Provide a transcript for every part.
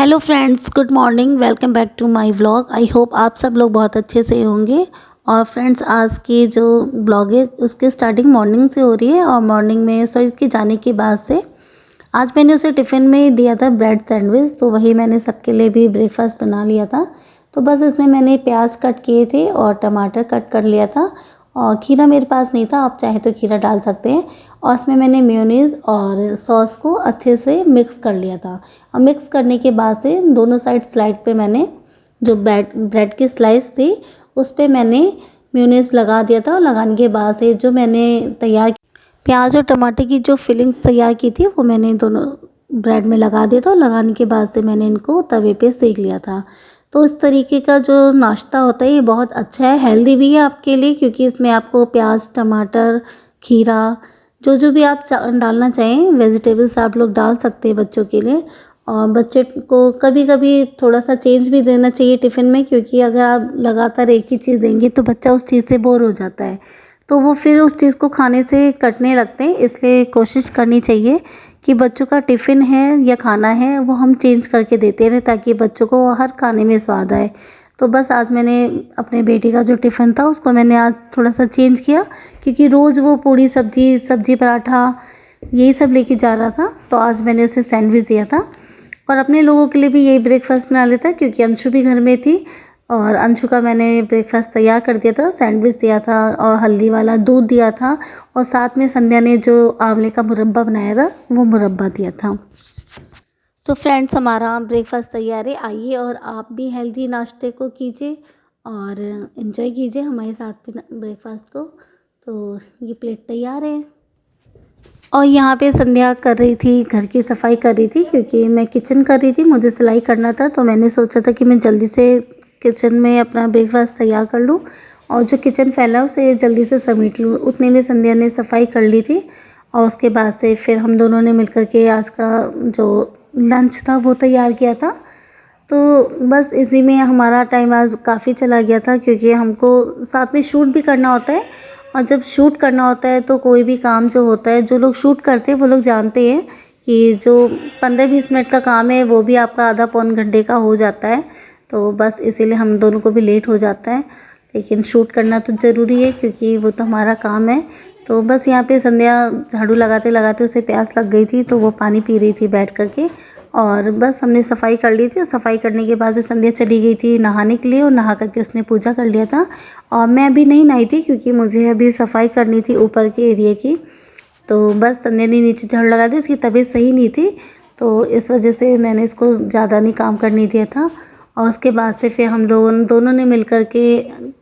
Hello friends, good morning. Welcome back to my vlog. I hope आप सब लोग बहुत अच्छे से होंगे। और फ्रेंड्स, आज की जो ब्लॉग है उसकी स्टार्टिंग मॉर्निंग से हो रही है। और मॉर्निंग में सॉरी के जाने के बाद से आज मैंने उसे टिफ़िन में दिया था ब्रेड सैंडविच, तो वही मैंने सबके लिए भी ब्रेकफास्ट बना लिया था। तो बस इसमें मैंने प्याज कट किए थे और टमाटर कट कर लिया था। और खीरा मेरे पास नहीं था, आप चाहे तो खीरा डाल सकते हैं। और इसमें मैंने मेयोनीज़ और सॉस को अच्छे से मिक्स कर लिया था। और मिक्स करने के बाद से दोनों साइड स्लाइड पे मैंने जो ब्रेड की स्लाइस थी उस पे मैंने मेयोनीज़ लगा दिया था। और लगाने के बाद से जो मैंने तैयार प्याज और टमाटर की जो फिलिंग्स तैयार की थी वो मैंने दोनों ब्रेड में लगा दिया था। और लगाने के बाद से मैंने इनको तवे पे सेक लिया था। तो इस तरीके का जो नाश्ता होता है ये बहुत अच्छा है, हेल्दी भी है आपके लिए, क्योंकि इसमें आपको प्याज, टमाटर, खीरा जो जो भी आप डालना चाहें वेजिटेबल्स आप लोग डाल सकते हैं बच्चों के लिए। और बच्चे को कभी कभी थोड़ा सा चेंज भी देना चाहिए टिफ़िन में, क्योंकि अगर आप लगातार एक ही चीज़ देंगे तो बच्चा उस चीज़ से बोर हो जाता है, तो वो फिर उस चीज़ को खाने से कटने लगते हैं। इसलिए कोशिश करनी चाहिए कि बच्चों का टिफ़िन है या खाना है वो हम चेंज करके देते रहें, ताकि बच्चों को हर खाने में स्वाद आए। तो बस आज मैंने अपने बेटी का जो टिफ़िन था उसको मैंने आज थोड़ा सा चेंज किया, क्योंकि रोज़ वो पूड़ी सब्जी पराठा यही सब लेके जा रहा था। तो आज मैंने उसे सैंडविच दिया था। और अपने लोगों के लिए भी यही ब्रेकफास्ट बना लेता, क्योंकि अंशु भी घर में थी। और अंशु का मैंने ब्रेकफास्ट तैयार कर दिया था, सैंडविच दिया था और हल्दी वाला दूध दिया था। और साथ में संध्या ने जो आंवले का मुरब्बा बनाया था वो मुरब्बा दिया था। तो फ्रेंड्स, हमारा ब्रेकफास्ट तैयार है। आइए और आप भी हेल्दी नाश्ते को कीजिए और इन्जॉय कीजिए हमारे साथ में ब्रेकफास्ट को। तो ये प्लेट तैयार है। और यहाँ पे संध्या कर रही थी, घर की सफाई कर रही थी, क्योंकि मैं किचन कर रही थी, मुझे सिलाई करना था। तो मैंने सोचा था कि मैं जल्दी से किचन में अपना ब्रेकफास्ट तैयार कर लूँ और जो किचन फैला उसे जल्दी से समेट लूँ। उतने में संध्या ने सफाई कर ली थी। और उसके बाद से फिर हम दोनों ने मिलकर के आज का जो लंच था वो तैयार किया था। तो बस इसी में हमारा टाइम आज काफ़ी चला गया था, क्योंकि हमको साथ में शूट भी करना होता है। और जब शूट करना होता है तो कोई भी काम जो होता है, जो लोग शूट करते हैं वो लोग जानते हैं कि जो 15-20 मिनट का काम है वो भी आपका आधा पौन घंटे का हो जाता है। तो बस इसीलिए हम दोनों को भी लेट हो जाता है, लेकिन शूट करना तो ज़रूरी है क्योंकि वो तो हमारा काम है। तो बस यहाँ पे संध्या झाड़ू लगाते लगाते उसे प्यास लग गई थी, तो वो पानी पी रही थी बैठ करके। और बस हमने सफाई कर ली थी। और सफाई करने के बाद से संध्या चली गई थी नहाने के लिए, और नहा करके उसने पूजा कर लिया था। और मैं अभी नहीं नहाई थी, क्योंकि मुझे अभी सफाई करनी थी ऊपर के एरिया की। तो बस संध्या ने नीचे झाड़ू लगा दी, इसकी तबीयत सही नहीं थी, तो इस वजह से मैंने इसको ज़्यादा नहीं काम करने दिया था। और उसके बाद से फिर हम लोगों दोनों ने मिल कर के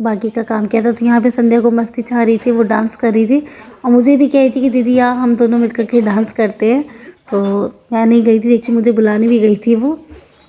बाकी का काम किया था। तो यहाँ पे संध्या को मस्ती छा रही थी, वो डांस कर रही थी और मुझे भी कह रही थी कि दीदी यार हम दोनों मिल कर के डांस करते हैं। तो मैं नहीं गई थी, देखिए मुझे बुलाने भी गई थी वो।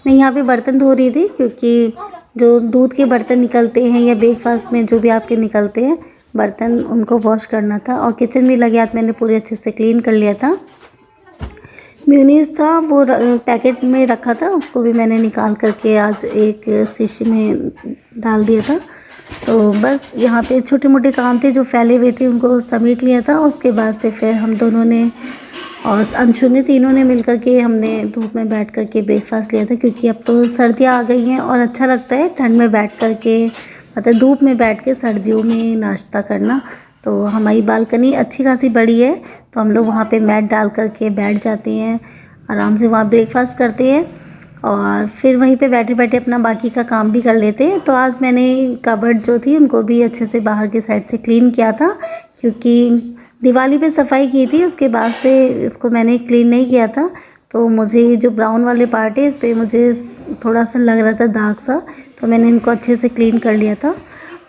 मैं यहाँ पे बर्तन धो रही थी, क्योंकि जो दूध के बर्तन निकलते हैं या ब्रेकफास्ट में जो भी आपके निकलते हैं बर्तन, उनको वॉश करना था। और किचन भी लगे हाथ मैंने पूरे अच्छे से क्लीन कर लिया था। मेयोनीज़ था वो पैकेट में रखा था, उसको भी मैंने निकाल करके आज एक शीशी में डाल दिया था। तो बस यहाँ पे छोटे मोटे काम थे जो फैले हुए थे, उनको समेट लिया था। उसके बाद से फिर हम दोनों ने और अंशु ने तीनों ने मिल के हमने धूप में बैठ कर के ब्रेकफास्ट लिया था, क्योंकि अब तो सर्दियाँ आ गई हैं और अच्छा लगता है ठंड में बैठ कर के, मतलब धूप में बैठ के सर्दियों में नाश्ता करना। तो हमारी बालकनी अच्छी खासी बड़ी है, तो हम लोग वहाँ पे मैट डाल कर के बैठ जाते हैं, आराम से वहाँ ब्रेकफास्ट करते हैं और फिर वहीं पे बैठे बैठे अपना बाकी का काम भी कर लेते हैं। तो आज मैंने कबर्ड जो थी उनको भी अच्छे से बाहर की साइड से क्लीन किया था, क्योंकि दिवाली पे सफाई की थी, उसके बाद से इसको मैंने क्लीन नहीं किया था। तो मुझे जो ब्राउन वाले पार्ट है इस पर मुझे थोड़ा सा लग रहा था दाग सा, तो मैंने इनको अच्छे से क्लीन कर लिया था।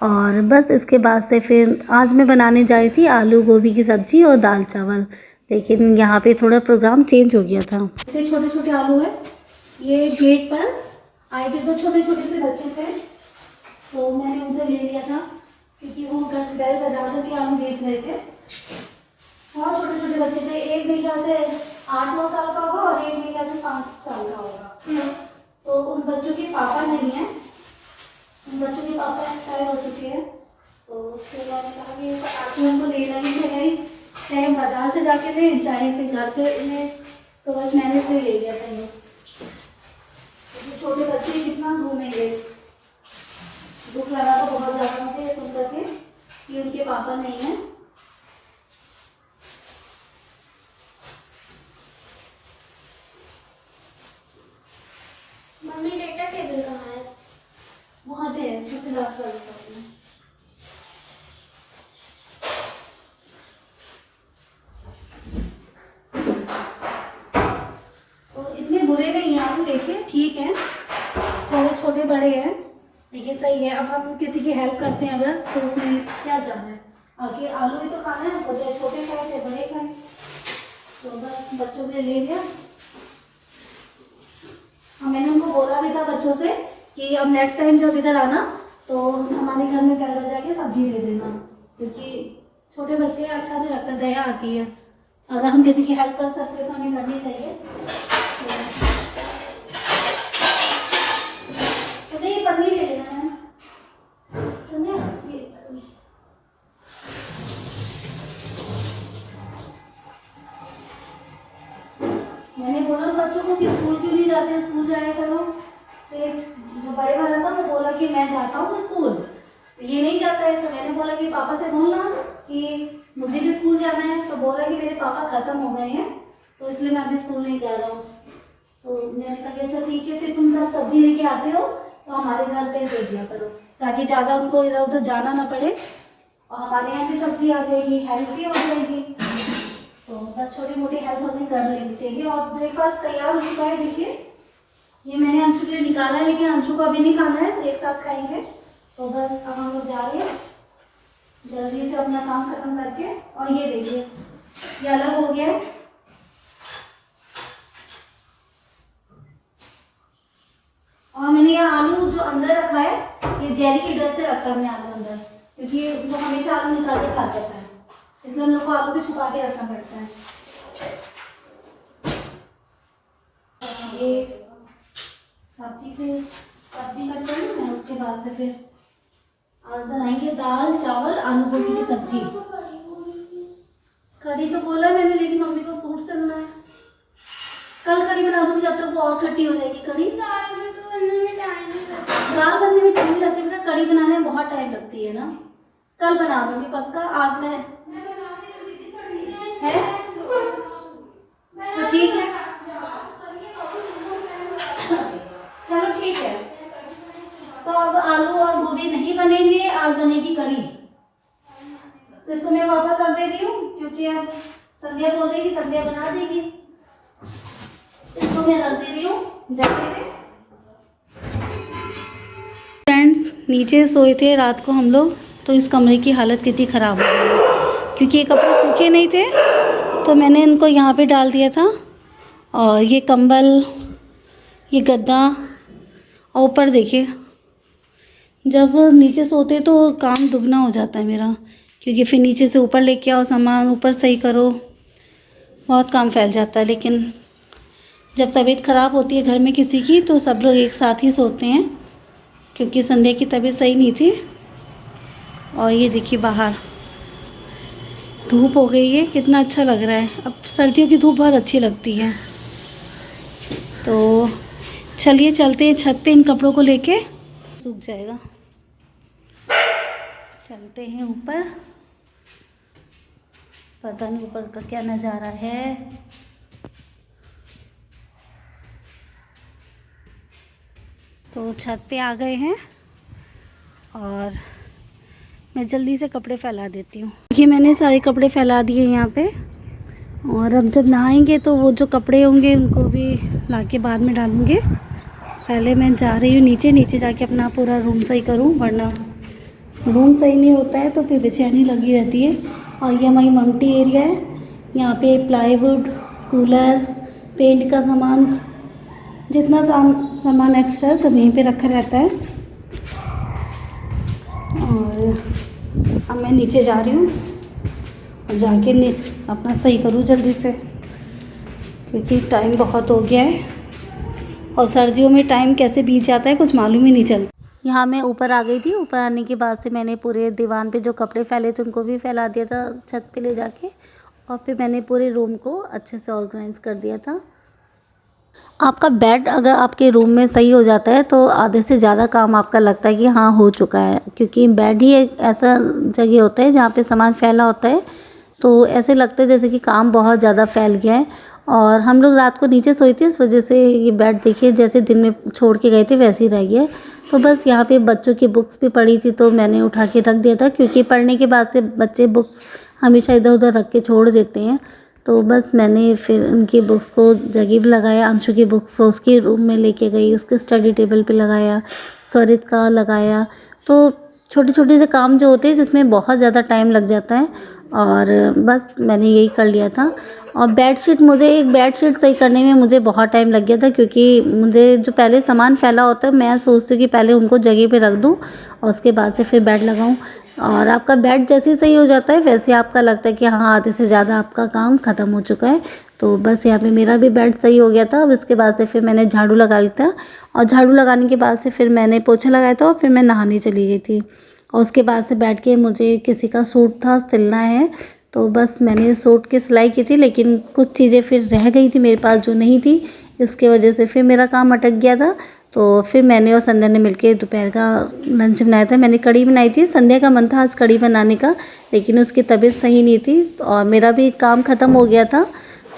और बस इसके बाद से फिर आज मैं बनाने जा रही थी आलू गोभी की सब्ज़ी और दाल चावल, लेकिन यहाँ पे थोड़ा प्रोग्राम चेंज हो गया था। इतने छोटे छोटे आलू है, ये गेट पर आए थे तो छोटे छोटे से बच्चे थे, तो मैंने उनसे ले लिया था, क्योंकि वो बैल बजा कर के आलू बेच रहे थे। बहुत छोटे छोटे बच्चे थे, एक मेरे ख्याल से 8-9 साल का होगा और एक मेरे ख्याल से 5 साल का होगा। तो उन बच्चों के पापा नहीं है, उन बच्चों के पापा एक्सपायर हो चुके हैं। तो फिर मैंने कहा कि आके हमको लेना ही है, चाहे हम बाजार से जाके लें चाहे फिर घर पे लें, तो बस मैंने फिर ले लिया था ये। ये छोटे बच्चे कितना घूमेंगे। दुख लगा तो बहुत ज़्यादा मुझे ये सुन करके कि उनके पापा नहीं है। मम्मी डेटा टेबल कहाँ है? वहाँ पे है, सबसे लास्ट वाले कमरे में। तो इतने बुरे नहीं हैं, आप देखिए ठीक है, थोड़े छोटे बड़े हैं लेकिन सही है। अब हम किसी की हेल्प करते हैं अगर, तो उसमें क्या जाना है, आगे आलू भी तो खाना है हमको, चाहे छोटे खाए चाहे बड़े खाए। तो बस बच्चों के लिए ले लिया। हाँ, मैंने उनको बोला भी था बच्चों से कि अब नेक्स्ट टाइम जब इधर आना तो हमारे घर में घर जाके सब्जी दे देना, क्योंकि छोटे बच्चे अच्छा नहीं लगता, दया आती है। अगर हम किसी की हेल्प कर सकते हैं तो हमें करनी चाहिए। तो ये पन्नी ले लेना है, सुनिए ये पन्नी। मैंने बोला बच्चों को कि स्कूल क्यों नहीं जाते, स्कूल जाया करो। तो एक जो बड़े वाला था वो बोला कि मैं जाता हूँ स्कूल, तो ये नहीं जाता है। तो मैंने बोला कि पापा से बोलना कि मुझे भी स्कूल जाना है। तो बोला कि मेरे पापा ख़त्म हो गए हैं तो इसलिए मैं अभी स्कूल नहीं जा रहा हूँ। तो मैंने कहा कि अच्छा ठीक है, फिर तुम जब सब्जी लेके आते हो तो हमारे घर पे दे दिया करो, ताकि ज़्यादा उनको इधर उधर जाना ना पड़े और हमारे यहाँ की सब्जी आ जाएगी, हेल्प भी हो जाएगी। तो बस छोटी मोटी हेल्प हमें कर लेनी चाहिए। और ब्रेकफास्ट तैयार हो चुका है, देखिए ये मैंने अंशु के लिए निकाला है, लेकिन अंशु को अभी नहीं खाना है, एक साथ खाएंगे। तो बस अब हम लोग जा रहे हैं जल्दी से अपना काम खत्म करके। और ये देखिए ये अलग हो गया है। और मैंने यहाँ आलू जो अंदर रखा है, ये जेली के डर से रखा है हमने आलू अंदर, क्योंकि वो हमेशा आलू निकाल के खा जाता है, इसलिए हम लोग को आलू भी छुपा के रखना पड़ता है। ये सब्जी कट करूँ मैं, उसके बाद से फिर आज बनाएंगे दाल चावल आलू गोभी की सब्जी। कढ़ी तो बोला मैंने, लेकिन मम्मी को सूट सिलना है। कल कढ़ी बना दूंगी, जब तक वो और खट्टी हो जाएगी कढ़ी। दाल में तो बनने में टाइम नहीं लगता। दाल बनने में टाइम लगती है, कढ़ी बनाने में बहुत टाइम लगती है ना। कल बना दूंगी पक्का, आज मैं है तो ठीक है। चलो ठीक है, तो अब आलू और गोभी नहीं बनेंगे, आज बनेगी कढ़ी। तो इसको मैं वापस रख दे रही हूँ, क्योंकि अब संध्या बोल रही, संध्या बना देगी। इसको मैं रख दे रही हूँ जगह पे। फ्रेंड्स नीचे सोए थे रात को हम लोग, तो इस कमरे की हालत कितनी ख़राब हो गई है, क्योंकि ये कपड़े सूखे नहीं थे तो मैंने इनको यहाँ पे डाल दिया था। और ये कंबल, ये गद्दा, और ऊपर देखिए जब नीचे सोते तो काम दुगना हो जाता है मेरा, क्योंकि फिर नीचे से ऊपर लेके आओ सामान, ऊपर सही करो, बहुत काम फैल जाता है। लेकिन जब तबीयत ख़राब होती है घर में किसी की तो सब लोग एक साथ ही सोते हैं, क्योंकि संध्या की तबीयत सही नहीं थी। और ये देखिए बाहर धूप हो गई है, कितना अच्छा लग रहा है। अब सर्दियों की धूप बहुत अच्छी लगती है। तो चलिए चलते हैं छत पे, इन कपड़ों को लेके, सूख जाएगा। चलते हैं ऊपर, पता नहीं ऊपर का क्या नज़ारा है। तो छत पे आ गए हैं और मैं जल्दी से कपड़े फैला देती हूँ। देखिए मैंने सारे कपड़े फैला दिए यहाँ पे, और अब जब नहाएंगे तो वो जो कपड़े होंगे उनको भी लाके बाद में डालूँगे। पहले मैं जा रही हूँ नीचे जाके अपना पूरा रूम सही करूँ, वरना रूम सही नहीं होता है तो फिर बेचैनी लगी रहती है। और ये हमारी मम्टी एरिया है, यहाँ पे प्लाईवुड, कूलर, पेंट का सामान, जितना सामान एक्स्ट्रा सब यहीं पे रखा रहता है। और अब मैं नीचे जा रही हूँ और जाके अपना सही करूँ जल्दी से, क्योंकि टाइम बहुत हो गया है और सर्दियों में टाइम कैसे बीत जाता है कुछ मालूम ही नहीं चलता। यहाँ मैं ऊपर आ गई थी। ऊपर आने के बाद से मैंने पूरे दीवान पे जो कपड़े फैले थे उनको भी फैला दिया था छत पे ले जाके, और फिर मैंने पूरे रूम को अच्छे से ऑर्गेनाइज़ कर दिया था। आपका बेड अगर आपके रूम में सही हो जाता है तो आधे से ज़्यादा काम आपका लगता है कि हाँ हो चुका है, क्योंकि बेड ही एक ऐसा जगह होता है जहाँ पे सामान फैला होता है, तो ऐसे लगता है जैसे कि काम बहुत ज़्यादा फैल गया है। और हम लोग रात को नीचे सोए थे, इस वजह से ये बेड देखिए जैसे दिन में छोड़ के गए थे वैसे ही रह गया है। तो बस यहाँ पे बच्चों की बुक्स भी पड़ी थी तो मैंने उठा के रख दिया था, क्योंकि पढ़ने के बाद से बच्चे बुक्स हमेशा इधर उधर रख के छोड़ देते हैं। तो बस मैंने फिर उनकी बुक्स को जगह पे लगाया, अंशु की बुक्स को उसके रूम में लेके गई, उसके स्टडी टेबल पे लगाया, स्वरित का लगाया। तो छोटे छोटे से काम जो होते हैं जिसमें बहुत ज़्यादा टाइम लग जाता है, और बस मैंने यही कर लिया था। और बेडशीट, मुझे एक बेडशीट सही करने में मुझे बहुत टाइम लग गया था, क्योंकि मुझे जो पहले सामान फैला होता है मैं सोचती हूँ कि पहले उनको जगह पे रख दूँ और उसके बाद से फिर बेड लगाऊँ। और आपका बेड जैसे ही सही हो जाता है वैसे आपका लगता है कि हाँ आधे से ज़्यादा आपका काम ख़त्म हो चुका है। तो बस यहाँ पे मेरा भी बेड सही हो गया था। अब इसके बाद से फिर मैंने झाड़ू लगा लिया था, और झाड़ू लगाने के बाद से फिर मैंने पोछा लगाया था और फिर मैं नहाने चली गई थी। और उसके बाद से बैठ के मुझे किसी का सूट था सिलना है, तो बस मैंने सूट की सिलाई की थी, लेकिन कुछ चीज़ें फिर रह गई थी मेरे पास जो नहीं थी, इसके वजह से फिर मेरा काम अटक गया था। तो फिर मैंने और संध्या ने मिलके दोपहर का लंच बनाया था। मैंने कढ़ी बनाई थी, संध्या का मन था आज कढ़ी बनाने का, लेकिन उसकी तबीयत सही नहीं थी और मेरा भी काम ख़त्म हो गया था।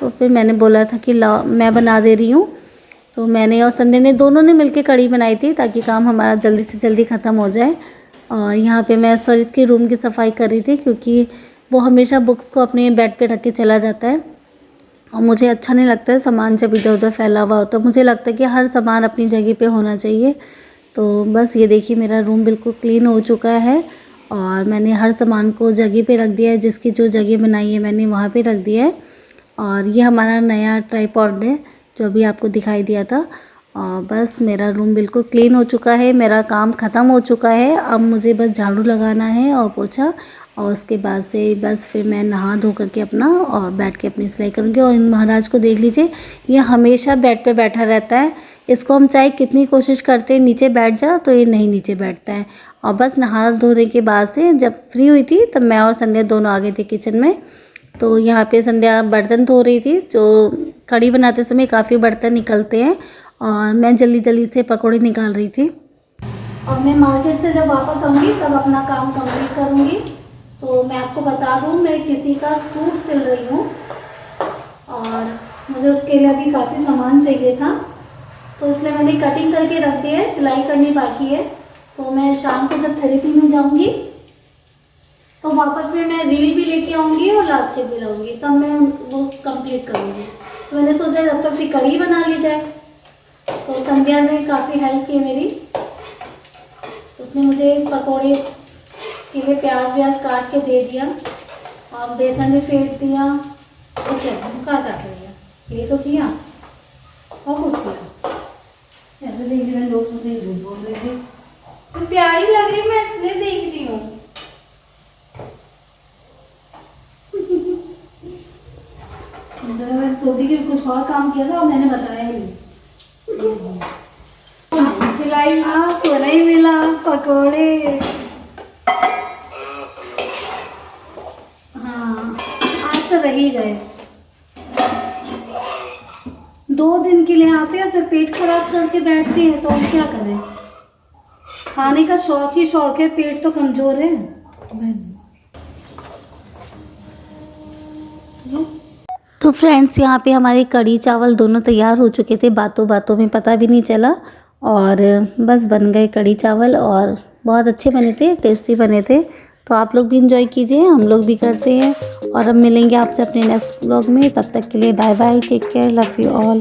तो फिर मैंने बोला था कि लाओ मैं बना दे रही हूँ। तो मैंने और संध्या ने दोनों ने मिलके कढ़ी बनाई थी ताकि काम हमारा जल्दी से जल्दी ख़त्म हो जाए। और यहाँ पे मैं स्वरित के रूम की सफाई कर रही थी, क्योंकि वो हमेशा बुक्स को अपने बेड पे रख के चला जाता है और मुझे अच्छा नहीं लगता है सामान जब इधर उधर फैला हुआ हो। तो मुझे लगता है कि हर सामान अपनी जगह पे होना चाहिए। तो बस ये देखिए मेरा रूम बिल्कुल क्लीन हो चुका है और मैंने हर सामान को जगह पे रख दिया है, जिसकी जो जगह बनाई है मैंने वहाँ पे रख दिया है। और ये हमारा नया ट्राइपॉड है जो अभी आपको दिखाई दिया था। और बस मेरा रूम बिल्कुल क्लीन हो चुका है, मेरा काम ख़त्म हो चुका है। अब मुझे बस झाड़ू लगाना है और पोछा, और उसके बाद से बस फिर मैं नहा धो करके अपना और बैठ के अपनी सिलाई करूँगी। और इन महाराज को देख लीजिए, ये हमेशा बेड पे बैठा रहता है। इसको हम चाहे कितनी कोशिश करते हैं नीचे बैठ जा, तो ये नहीं नीचे बैठता है। और बस नहा धोने के बाद से जब फ्री हुई थी तब मैं और संध्या दोनों आ गए थे किचन में। तो यहाँ पे संध्या बर्तन धो रही थी, जो कढ़ी बनाते समय काफ़ी बर्तन निकलते हैं, और मैं जल्दी जल्दी से पकौड़े निकाल रही थी। और मैं मार्केट से जब वापस आऊँगी तब अपना काम कंप्लीट करूँगी। तो मैं आपको बता दूँ, मैं किसी का सूट सिल रही हूँ और मुझे उसके लिए अभी काफ़ी सामान चाहिए था, तो इसलिए मैंने कटिंग करके रख दी है, सिलाई करनी बाकी है। तो मैं शाम को जब थेरेपी में जाऊँगी तो वापस में मैं रील भी लेके आऊँगी और लास्टिक भी लाऊँगी, तब मैं वो कंप्लीट करूँगी। तो मैंने सोचा जब तक फिर कढ़ी बना ली जाए। तो संध्या ने काफ़ी हेल्प की मेरी, उसने मुझे पकौड़े के लिए प्याज व्याज काट के दे दिया और बेसन भी फेंट दिया। तो क्या कहा काट लिया, ये तो किया और कुछ किया। ऐसे देख रहे लोग मुझे झूठ बोल रहे थे, तो प्यारी लग रही मैं इसलिए देख रही हूँ। मैं सोची कि कुछ और काम किया था और मैंने बताया नहीं। खिलाई आपको नहीं मिला पकोड़े। हाँ आज तो रह ही गए। 2 दिन के लिए आते हैं फिर पेट खराब करके बैठते हैं, तो हम क्या करें। खाने का शौक ही शौक है, पेट तो कमजोर है। तो फ्रेंड्स यहाँ पे हमारे कढ़ी चावल दोनों तैयार हो चुके थे, बातों बातों में पता भी नहीं चला, और बस बन गए कढ़ी चावल और बहुत अच्छे बने थे, टेस्टी बने थे। तो आप लोग भी इंजॉय कीजिए, हम लोग भी करते हैं। और अब मिलेंगे आपसे अपने नेक्स्ट ब्लॉग में, तब तक के लिए bye bye, take care, love you all.